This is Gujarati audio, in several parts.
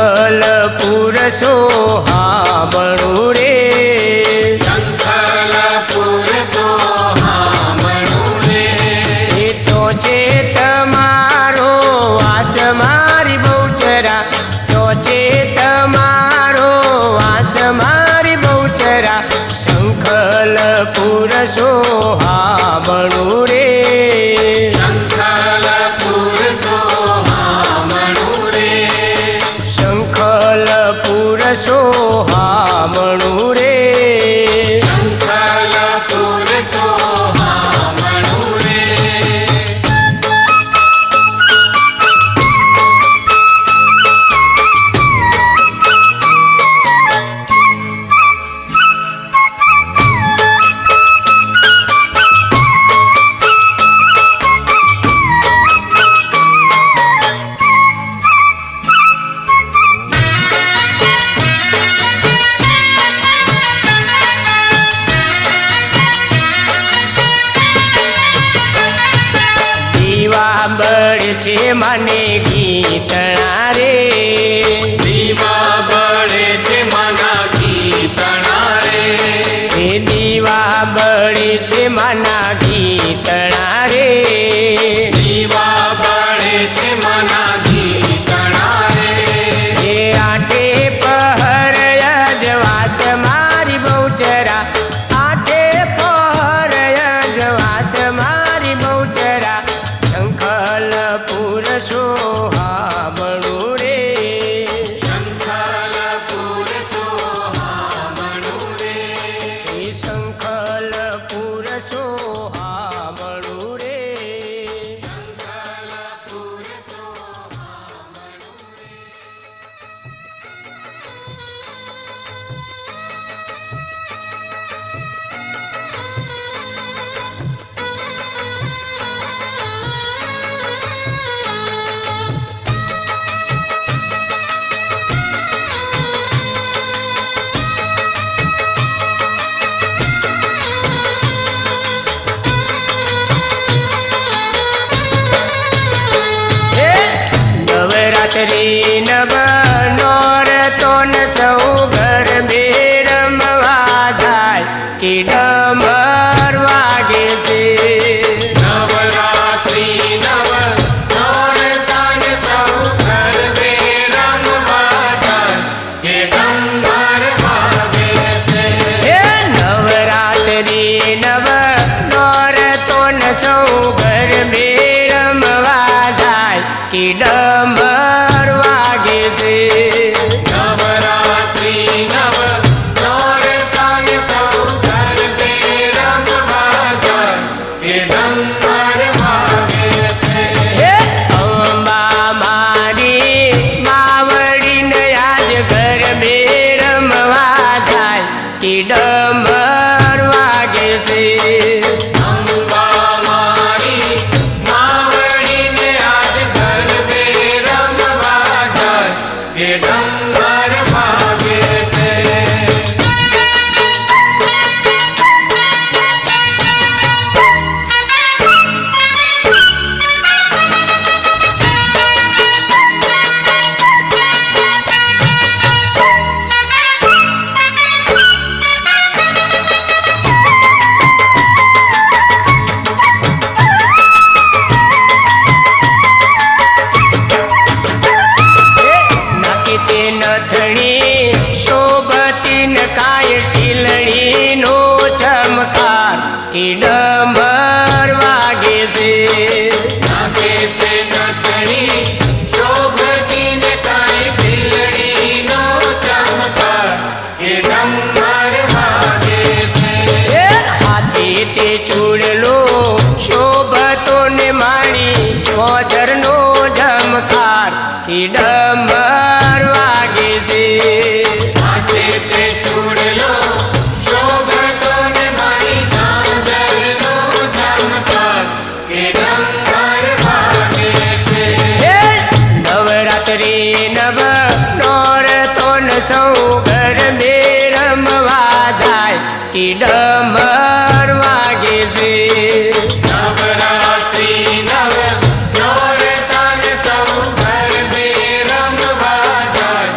શંખલ પુરસો હાંભળું રે, શંખલ પુરસો હાંભળું રે. એ તો છે તમારો વાસ મારી બહુચરા, તો છે તમારો વાસ મારી બહુચરા. શંખલ પુરસો હાંભળું રે, શંખલ પુરસો હાંભળું રે. શંખલ પુરસો હાંભળું રે. શંખલ પુરસો હાંભળું રે. દીવા બળ છે મને ગીતણા રે, દીવા બળે છે મના કીર્તના રે. એ દીવા બળ છે મના ગીતણા રે. દીવા બળે છે મના કીર્તના રે. એ આઠે પહર અજવાસ મારી બહુચરા, આઠે પહર અજવાસ મારી બહુચરા. શંખલ પુરસો હાંભળું રે, શંખલ પુરસો હાંભળું રે. એ શંખલ પુરસો હાંભળું રે. શંખલ પુરસો હાંભળું રે. નવરાત્રી નવ નોરતો ન સૌ ઘર બે રમવા જાય, કે ડમર વાગે છે. નવરાત્રી નવ નોરતાન સૌ ગરબે રમવા જાય, કે ડમર વાગે છે. હે નવરાત્રી નવ નોરતો ન સૌ ઘર બે રમવા જાય, કે ડમર વાગે છે. નવરાત્રી નવ નોરતાન સૌ ગરબે રમવા જાય, કે ડમર વાગે છે. હે અંબા મારી માવડીને આજ ઘર બે રમવા જાય, કે ડમર વાગે છે. અંબા મારી માવડીને આજ ગરબે રમવા જાય, કે ડમર વાગે છે. નાકે તે નથણી શોભતી ન કાય ટીલણીનો ચમકાર, કે ડમર વાગે છે. નાકે તે નથણી શોભતી ને કાંઈ ઢીલડીનો ચમકાર, કે ડમર વાગે છે. હે હાથે તે ચૂડલો શોભતો ને માણી ગોજરનો ઝમકાર, કે ડમર વાગે છે. હાથે તે ચૂડલો શોભતો ને મારી ઝાંઝરનો ઝમકાર, કે ડમર વાગે છે. હે નવરાત્રી નવ નોરતો ન સૌ ઘર બે રમવા જાય, કે ડમર વાગે છે. નવરાત્રી નવ નોરતાન સૌ ગરબે રમવા જાય,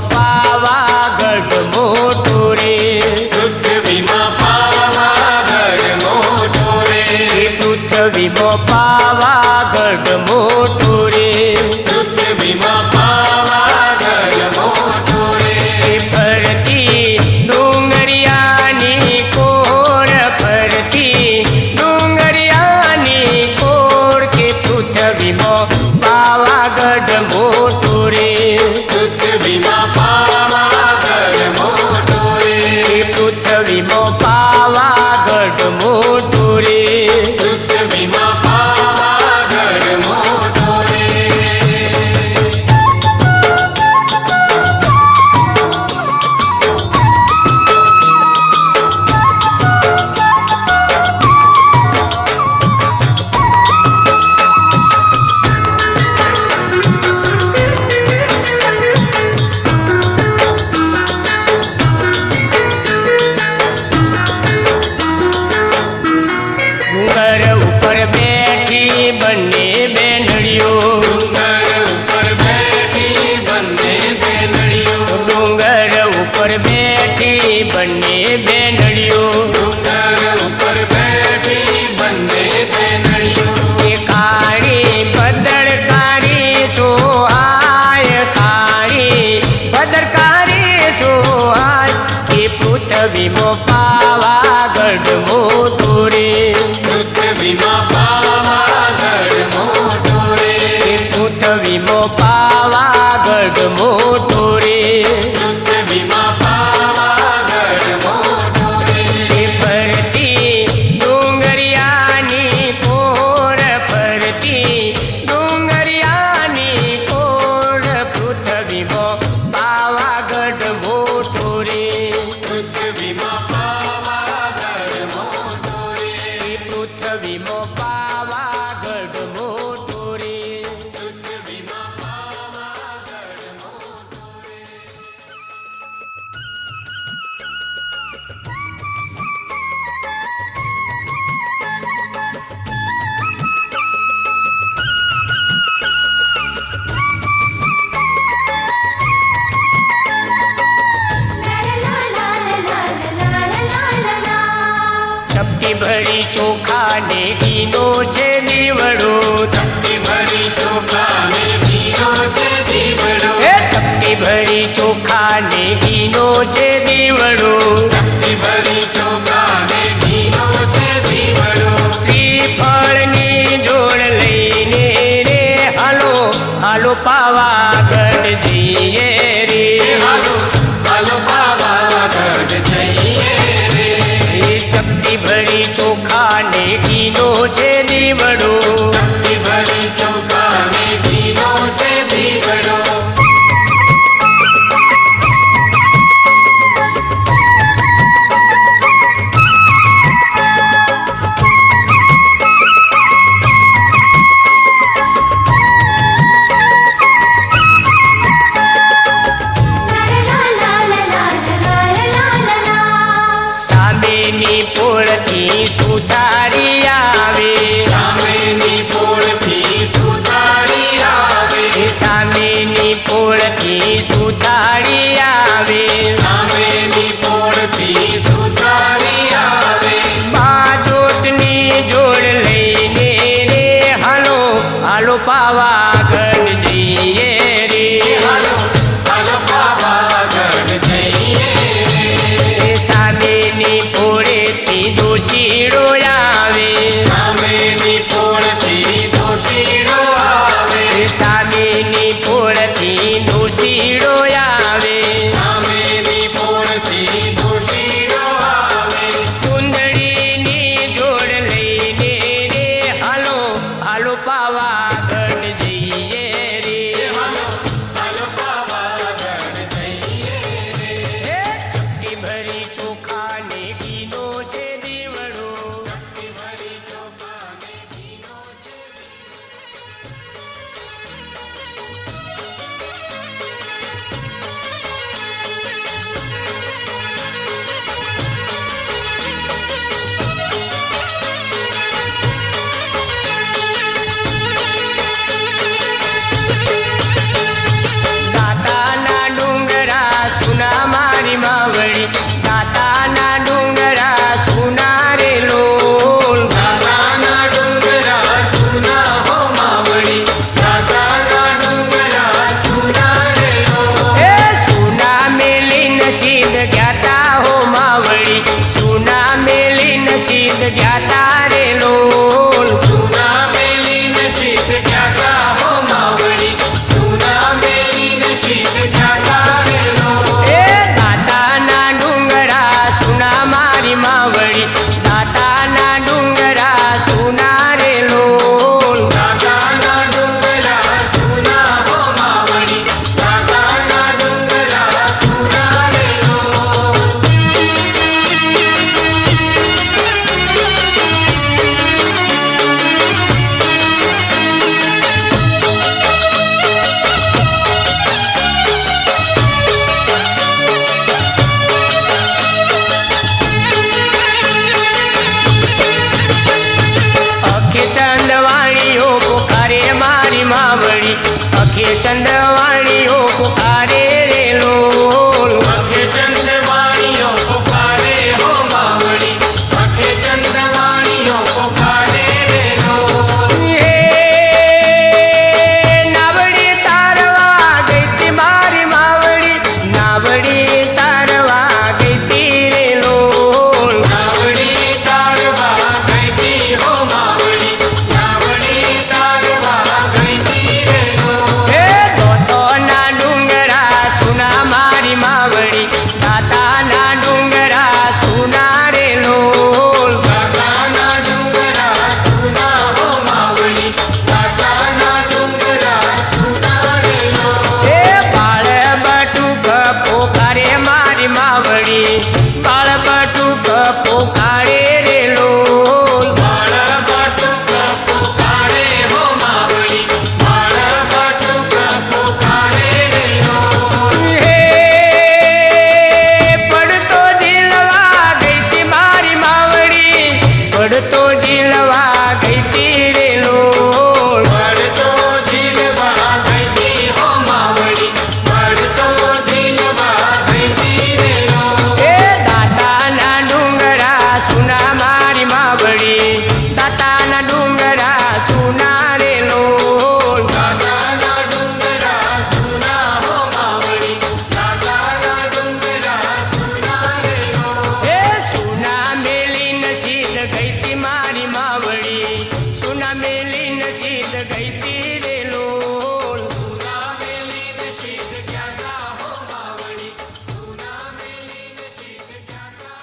પાવાગઢ મોટું રે પૃથ્વીમાં પાવાગઢ મોટો રે પૃથ્વીમાં પાવાગઢ મોટું રે પૃથ્વીમાં પાવાગઢ મોટો રે ફરતી ડુંગરિયાની કોર ફરતી ડુંગરિયાની કોર કે પૃથ્વીમાં પાવાગઢ મોટું રે પૃથ્વીમાં પાવાગઢ મોટો રે પૃથ્વીમાં પાવાગઢ મોટું રે પૃથ્વીમાં પાવાગઢ મોટો રે ડુંગર ઉપર બેઠી બંને બેનડીઓ ડુંગર ઉપર બેઠી બંને બેનડીઓ ડુંગર ઉપર બેઠી બંને બેનડીઓ ડુંગર ઉપર બેઠી બંને બેનડીઓ એ કાળી ભદ્રકાળી સોહાય કાળી ભદ્રકાળી સોહાય એ પૃથ્વીમાં પાવાગઢ મોટું રે પૃથ્વીમાં પાવાગઢ મોટો રે પૃથ્વીમાં પાવાગઢ મોટું રે પૃથ્વીમાં પાવાગઢ મોટો રે ફરતી ડુંગરિયાની કોર ફરતી ડુંગરિયાની કોર પૃથ્વીમાં પાવાગઢ મોટું રે પૃથ્વીમાં પાવાગઢ મોટો રે પૃથ્વીમાં પાવાગઢ મોટું રે પૃથ્વીમાં પાવાગઢ મોટો રે ચપટી ભરી ચોખા ને ઘીનો છે દીવડો ચપટી ભરી ચોખા ને ઘીનો છે દીવડો એ ચપટી ભરી ચોખા ને ઘીનો છે દીવડો ચપટી ભરી ચોખા ને ઘીનો છે દીવડો શ્રીફળની જોડ લઈને રે હાલો હાલો પાવાગઢ જઈએ રે હાલો હાલો પાવાગઢ જઈએ રે એ ચપટી ભરી ચોખા ને ઘીનો છે દીવડો ચપટી ભરી ચોખા ને ઘીનો છે દીવડો સામેની પોળથી સુતારી આવે સામેની પોળથી સુતારી આવે એ સામેની પોળથી સુતારી આવે સામેની પોળથી સુતારી આવે બાજોટની જોડ લઈને રે હાલો હાલો પાવાગઢ જઈએ રે હાલો હાલો પાવાગઢ જઈએ રે એ સામેની પોળેથી દોશીડો આવે સામેની પોળથી દોષીડો આવે એ સામેની પોળથી દોશીડો આવે સામેની પોળથી દોષીડો આવે ચુંદડીની જોડ લઈને રે હાલો હાલો પાવાગઢ જઈએ માવડી અખે ચંદવાણીઓ પુકારે રે લોલ અખે ચંદવાણીઓ પુકારે હો માવડી અખે ચંદવાણીઓ પુકારે રે લોલ હે નાવડી તારવા ગઈતી મારી માવડી નાવડી તારવા ગઈતી રે લોલ નાવડી તારવા ગઈતી હો માવડી નાવડી તારવા ગઈતી રે લોલ હે દોતોના ડુંગરા સુના મારી માવડી દાતાના ડુંગરા સુના રે લોલ દાદાના ડુંગરા સુના હો માવડી દાદાના ડુંગરા સુના રે લોલ હે બાળ બટુક પોકારે મારી માવડી બાળ બટુક પોકારે રે લોલ બાળ બટુક પુકારે હો માવડી બાળ બટુક પુકારે રે લોલ હે પડતો ઝીલવા ગઈતી મારી માવડી પડતો ઝીલવા ગઈતી રે લોલ પડતો ઝીલવા ગઈતી હો માવડી પડતો ઝીલવા ગઈતી રે લોલ હે દાતાના ડુંગરા સુના મારી માવડી દાતાના ડુંગરા સુના રે લોલ દાદાના ડુંગરા સુના હો માવડી દાદાના ડુંગરા સુના રે લોલ હે સુના મેલીન સીધ ગઈતી મારી માવડી સુના મેલીન સીધ ગઈતી રે લોલ સુના મેલીન શીત ક્યાંના હો માવડી સુના મેલીન શીત ક્યાંના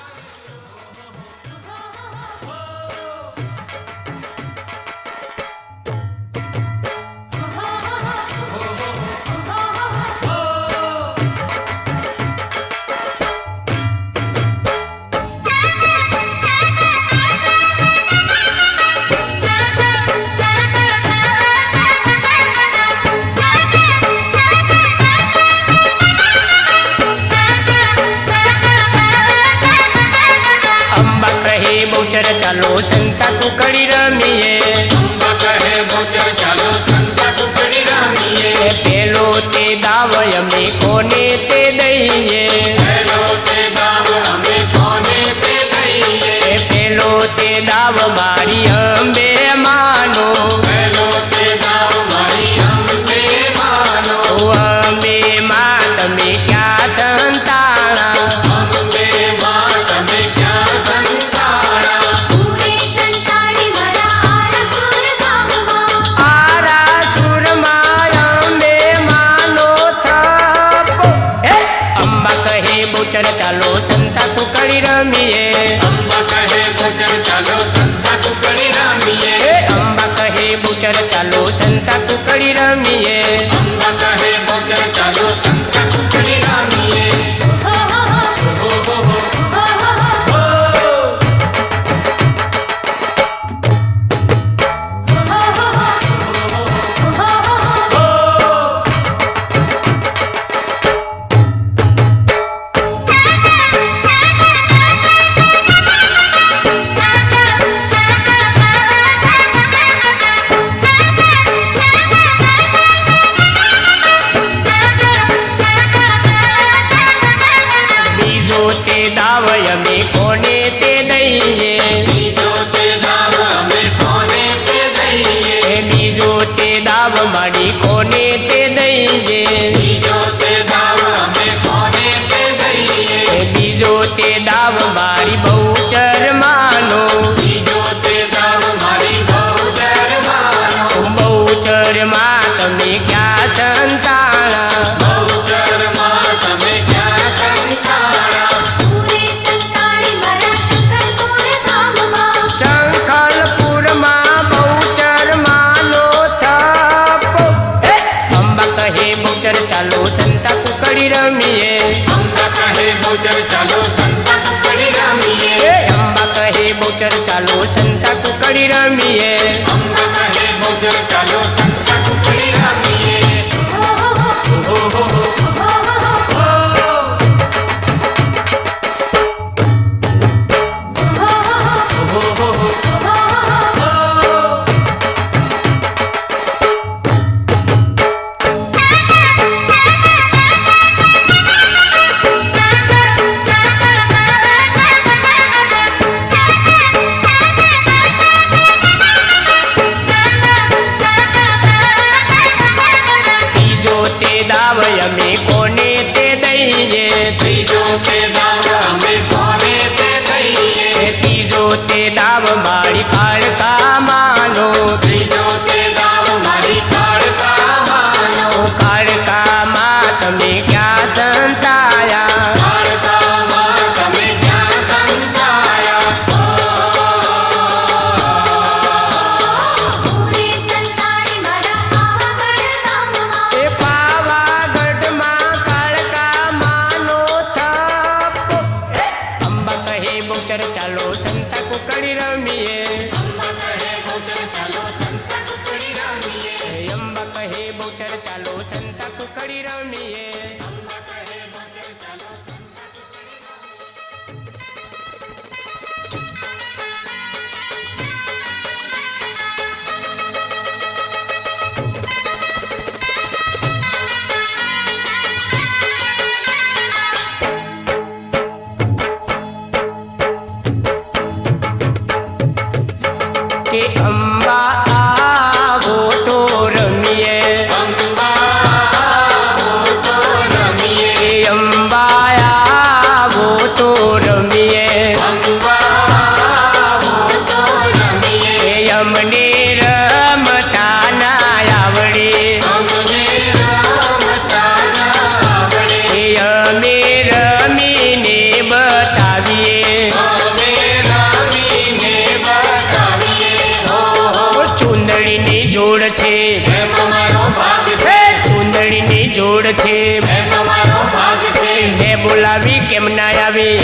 અંબા કહે બહુચર ચાલો સંતા કુકડી રમીએ અંબા કહે ભોજર ચાલો સંતા ટુકડી રમીએ હે પેલો તે દાવ અમે કોને તે દઈએ પહેલો તે દાવ અમે કોને તે દઈએ હે પેલો તે દાવ મારી અંબે માનો પહેલો તે દાવ મારી અંબે માનો ઓ અંબે માં તમે ક્યાં સંતાણા અંબે માં તમે ક્યાં સંતાણા પૂરે સંતાડી મારા આરસુર ગામમાં આરા સુરમાં અંબે માનો થપ્પો હે અંબા કહે બહુચર ચાલો સંતા કુકડી રમીએ અંબા કહે ભોજર ચાલો સંતા ટુકડી રમીએ હે અંબા કહે બહુચર ચાલો સંતા કુકડી રમીએ અંબા કહે ભોજર ચાલો સંતા ટુકડી રમીએ હો હો હો હો હો હો હો હો બીજો તે દાવ અમે કોને તે દઈએ બીજો તે દાવ અમે કોને તે દઈએ હે બીજો તે દાવ મારી કોને તે દઈએ બીજો તે દાવ અમે કોને તે દઈએ હે બીજો તે દાવ મારી બહુચર માનો બીજો તે દાવ મારી ભોજર માનો બહુચર માં તમે ક્યાં સંતાણા ભોજર માં તમે ક્યાં સંતાણા પૂરે સંતાડી મારા શંકરપુર ગામમાં શંખલપુરમાં બહુચર માનો થપ્પો હે અંબા કહે બહુચર ચાલો સંતા કુકડી રમીએ અંબા કહે ભોજર ચાલો સંતા ટુકડી રમીએ હે અંબા કહે બહુચર ચાલો સંતા કુકડી રમીએ અંબા કહે ભોજર ચાલો સંતા ટુકડી રમીએ હો હો હો હો હો હો હો હો હો હો હો હો અમે કોને તે દઈએ ત્રીજો તે દાવ અમે કોને તે દઈએ ત્રીજો તે દાવ મારી કાળકા માનો ત્રીજો તે દાવ મારી કાળકા માનો કાળકામાં તમે ક્યાં સંતાયા કાળકામાં તમે ક્યાં સંતાયા પૂરે સંતાડી મારા પાવાગઢ ધામમાં એ પાવાગઢમાં કાળકામાંનો થપ્પો અંબા કહે બહુચર ચાલો સંતા કુકડી રમીએ અંબા કહે ગોચર ચાલો સંતા કુકડી રમીએ અંબા કહે બહુચર ચાલો સંતા કુકડી રમીએ અંબા કહે ગોચર ચાલો કે અંબા આવો તો રમીએ એ અંબા આવો તો રમીએ એ અમને રમતા ના આવડે એ અમે રમીને બતાવીએ ચુંદડીની જોડ છે હે ચુંદડીની જોડ છે મેં બોલાવી કેમ ના આવી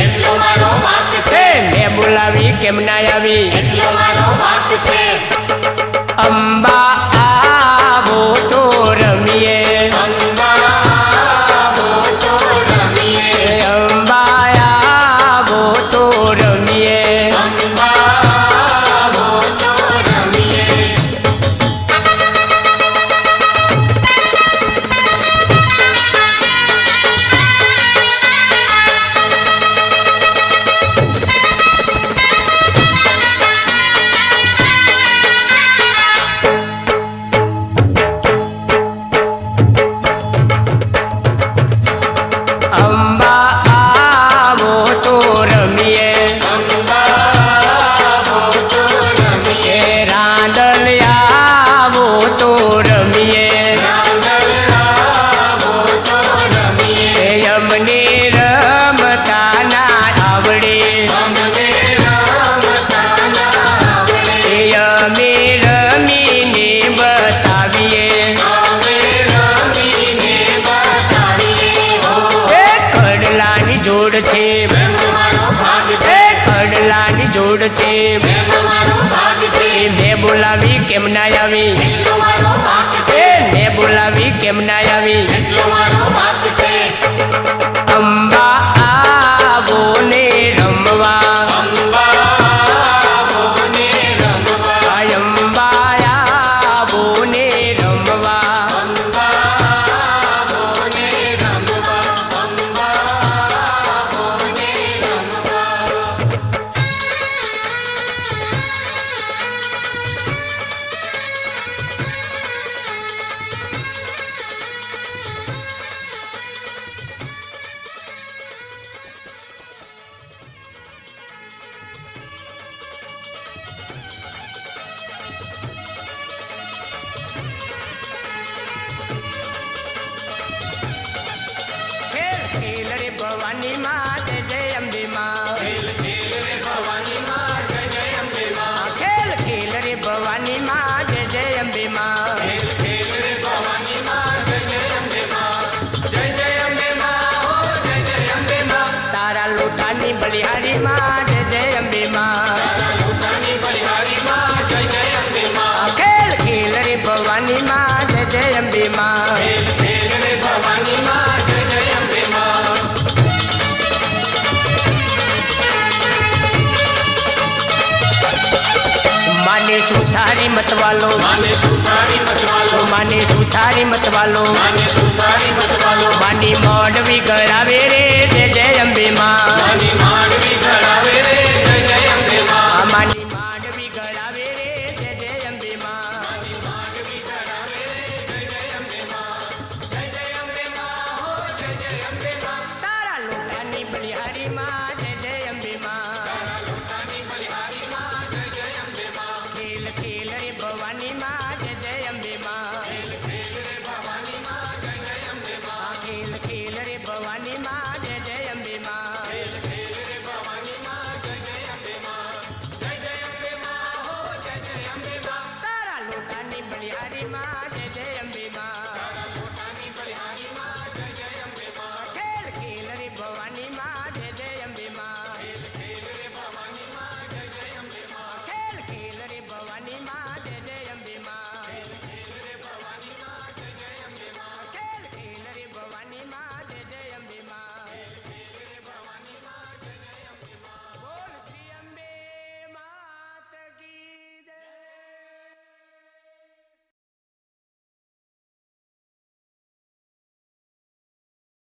હે મેં બોલાવી કેમ ના આવી અંબા આવો તો રમીએ અંબા આવો તો રમીએ અંબા આવો તો રમીએ એ રાંદલ આવો તો રમીએ એ અમને રમતા ના આવડે એ અમે રમીને બતાવીએ એ કડલાની જોડ છે એ કડલાની જોડ છે એ મેં બોલાવી કેમ ના આવી એ મેં બોલાવી કેમ ના આવી અંબા આવો ને રમવા અંબા આવો ને રમવા ખેલ ખેલ રે ભવાની માં જય જય અંબે માં ખેલ ખેલ રે ભવાની માં જય જય અંબે માં તારા લોટાની બલિહારી માં જય જય અંબે માં ખેલ ખેલ રે ભવાની માં જય જય અંબે માં માને સુથારી મતવાલો માને સુથારી મતવાલો માની મોડવી ગળાવે રે જય જય અંબે માં માની માંડવી ગળાવે રે જય જય અંબે માં જય જય અંબે માં માં